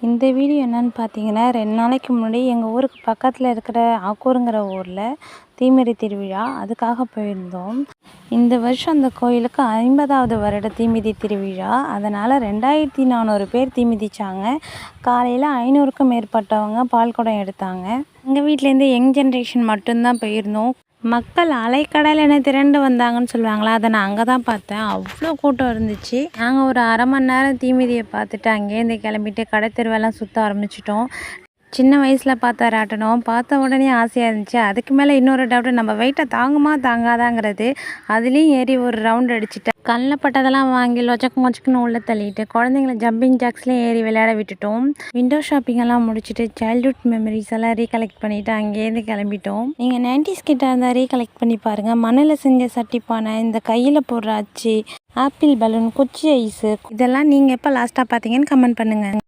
இந்த வீடியோ என்னன்னு பார்த்தீங்கன்னா 2 நாளைக்கு முன்னாடி எங்கள் ஊருக்கு பக்கத்தில் இருக்கிற ஆக்கூருங்கிற ஊரில் தீமிதி திருவிழா அதுக்காக போயிருந்தோம். இந்த வருஷம் அந்த கோயிலுக்கு 50வது வருட தீமிதி திருவிழா. அதனால் 2400 பேர் தீமிதிச்சாங்க. காலையில் 500க்கும் மேற்பட்டவங்க பால்குடம் எடுத்தாங்க. எங்கள் வீட்டிலேருந்து யங் ஜென்ரேஷன் மட்டும்தான் போயிருந்தோம். மக்கள் அலைக்கடல் திரண்டு வந்தாங்கன்னு சொல்லுவாங்களா, அதை நான் அங்கே தான் பார்த்தேன். அவ்வளோ கூட்டம் இருந்துச்சு. நாங்கள் ஒரு அரை மணி நேரம் தீமிதியை பார்த்துட்டு அங்கேருந்து கிளம்பிட்டு கடை தெருவெல்லாம் சுற்ற ஆரம்பிச்சிட்டோம். சின்ன வயசில் பார்த்த ராட்டனம் பார்த்த உடனே ஆசையாக இருந்துச்சு. அதுக்கு மேலே இன்னொரு டவுட்டு, நம்ம வெயிட்டை தாங்குமா தாங்காதாங்கிறது. அதுலேயும் ஏறி ஒரு ரவுண்ட் அடிச்சுட்டேன். கண்ணில் பட்டதெல்லாம் வாங்கி லொச்சக்குன்னு உள்ளே தள்ளிட்டு குழந்தைங்கள ஜம்பிங் ஜாக்ஸ்லேயும் ஏறி விளையாட விட்டுட்டோம். விண்டோ ஷாப்பிங்கெல்லாம் முடிச்சுட்டு சைல்ட்ஹுட் மெமரிஸ் எல்லாம் ரீகலெக்ட் பண்ணிவிட்டு அங்கேருந்து கிளம்பிட்டோம். நீங்கள் 90s கிட்ட இருந்தால் ரீகலெக்ட் பண்ணி பாருங்கள். மண்ணில் செஞ்ச சட்டிப்பானை, இந்த கையில் போடுற அச்சு, ஆப்பிள் பலூன், குச்சி ஐஸு, இதெல்லாம் நீங்கள் எப்போ லாஸ்ட்டாக பார்த்தீங்கன்னு கமெண்ட் பண்ணுங்கள்.